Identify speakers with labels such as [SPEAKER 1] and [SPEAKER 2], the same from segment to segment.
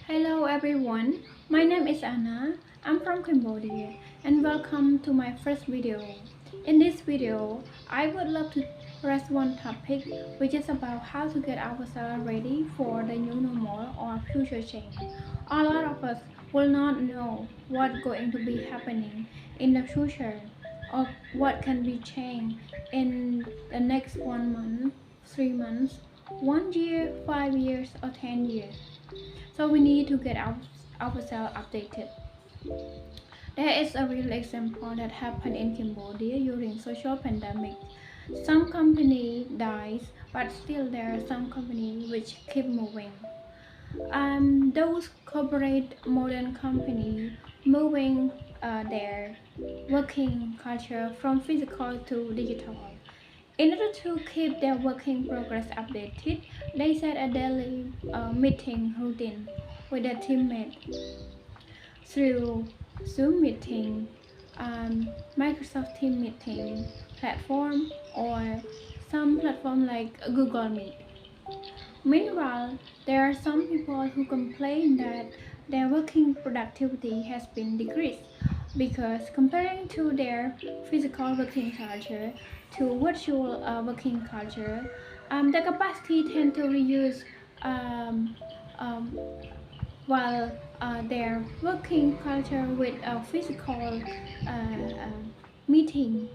[SPEAKER 1] Hello everyone, my name is Anna. I'm from Cambodia and welcome to my first video. In this video, I would love to address one topic which is about how to get ourselves ready for the new normal or future change. A lot of us will not know what's going to be happening in the future or what can be changed in the next 1 month, 3 months, 1 year, 5 years or 10 years. So we need to get ourselves updated. There is a real example that happened in Cambodia during social pandemic. Some company dies, but still there are some company which keep moving. Those corporate modern company moving their working culture from physical to digital. In order to keep their working progress updated, they set a daily meeting routine with their teammates through Zoom meeting, Microsoft Team meeting platform, or some platform like Google Meet. Meanwhile, there are some people who complain that their working productivity has been decreased because comparing to their physical working culture to virtual working culture, the capacity tend to reduce um, um, while their working culture with a physical meeting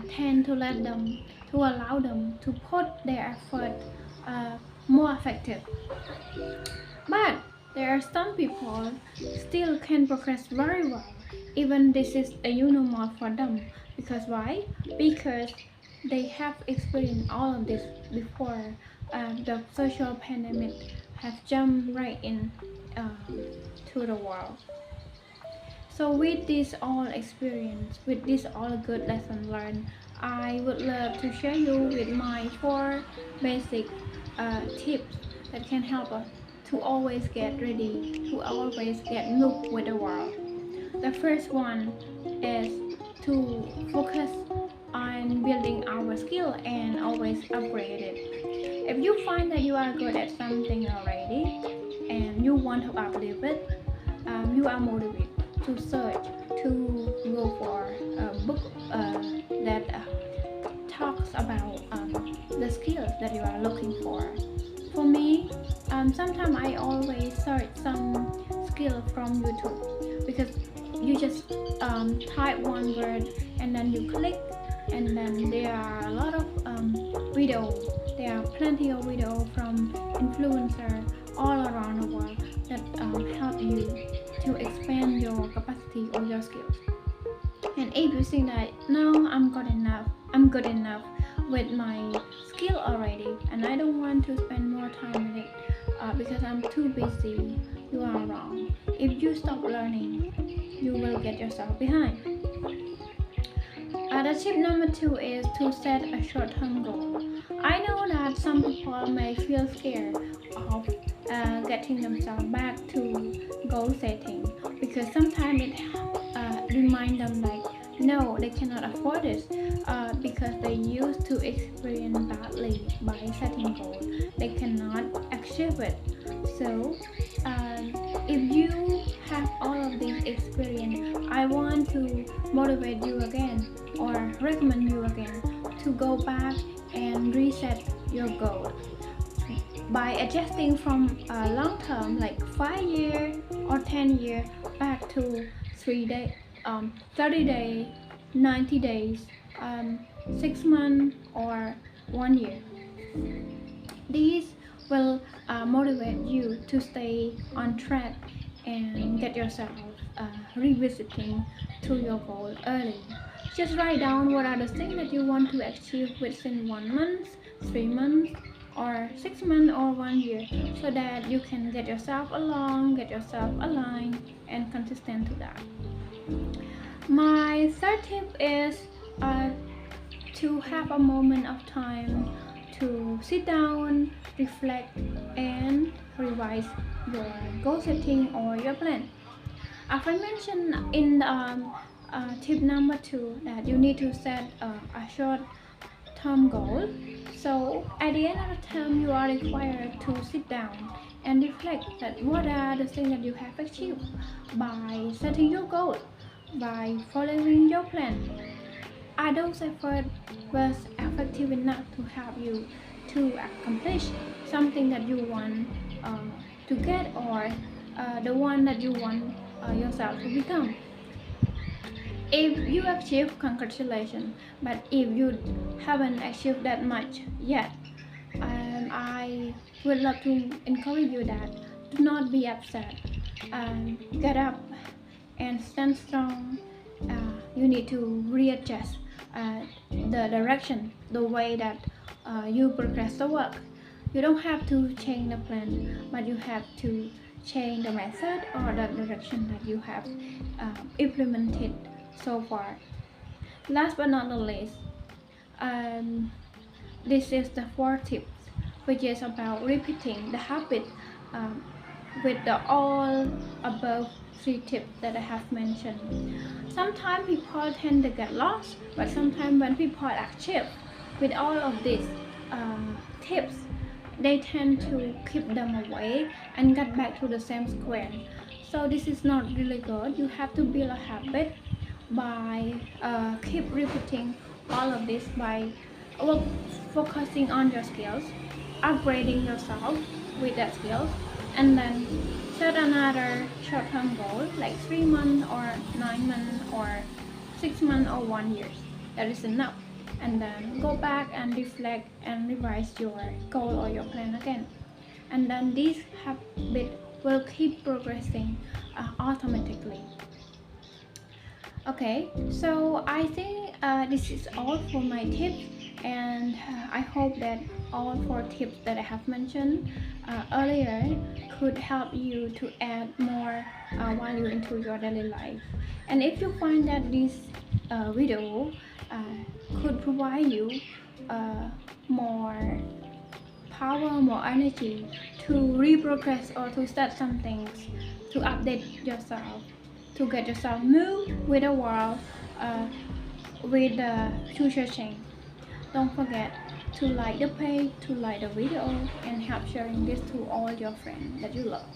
[SPEAKER 1] tend to let them to allow them to put their effort uh, more effective. But there are some people still can progress very well even this is a new normal for them. Because why? Because they have experienced all of this before. The social pandemic have jumped right in to the world. So with this all experience, with this all good lesson learned, I would love to share you with my 4 basic tips that can help us to always get ready, to always get look with the world. The first one is to focus on building our skill and always upgrade it. If you find that you are good at something already and you want to uplift it, you are motivated to search, to go for a book that talks about the skills that you are looking for. For me, sometimes I always search some skill from YouTube because you just type one word and then you click, and then there are a lot of videos. There are plenty of videos from influencers all around the world that help you to expand your capacity or your skills. And if you think that no, I'm good enough with my skill already, and I don't want to spend more time with it because I'm too busy, you are wrong. If you stop learning, you will get yourself behind. The tip number 2 is to set a short-term goal. I know that some people may feel scared of getting themselves back to goal setting because sometimes it reminds them like no, they cannot afford this because they used to experience badly by setting goals. They cannot achieve it. So if you have all of this experience, I want to motivate you again or recommend you again to go back and reset your goal by adjusting from long term like 5 year or 10 year back to 3 day 30 days, 90 days, 6 months or 1 year. These will motivate you to stay on track and get yourself revisiting to your goal early. Just write down what are the things that you want to achieve within 1 month, 3 months, or 6 months or 1 year, so that you can get yourself along, get yourself aligned and consistent to that. My third tip is to have a moment of time to sit down, reflect, and revise your goal setting or your plan. As I mentioned in tip number 2, that you need to set a short-term goal. So at the end of the term, you are required to sit down and reflect that what are the things that you have achieved by setting your goal, by following your plan. Are those efforts was effective enough to help you to accomplish something that you want uh, to get, or the one that you want yourself to become? If you achieve, congratulations. But if you haven't achieved that much yet, I would love to encourage you that do not be upset. Get up and stand strong. You need to readjust the direction, the way that you progress the work. You don't have to change the plan, but you have to change the method or the direction that you have implemented so far. Last but not the least, um, this is the fourth tip, which is about repeating the habit um, with the all above three tips that I have mentioned. Sometimes people tend to get lost, but sometimes when people achieve with all of these tips, they tend to keep them away and get back to the same square. So this is not really good. You have to build a habit by keep repeating all of this by focusing on your skills, upgrading yourself with that skills, and then set another short-term goal like 3 months or 9 months or 6 months or 1 year. That is enough. And then go back and reflect and revise your goal or your plan again. And then this habit will keep progressing automatically. Okay, so I think this is all for my tips, and I hope that all four tips that I have mentioned earlier could help you to add more value into your daily life. And if you find that this video could provide you more power, more energy to reprogress or to start some things, to update yourself, to get yourself move with the world, with the future change. Don't forget to like the page, to like the video, and help sharing this to all your friends that you love.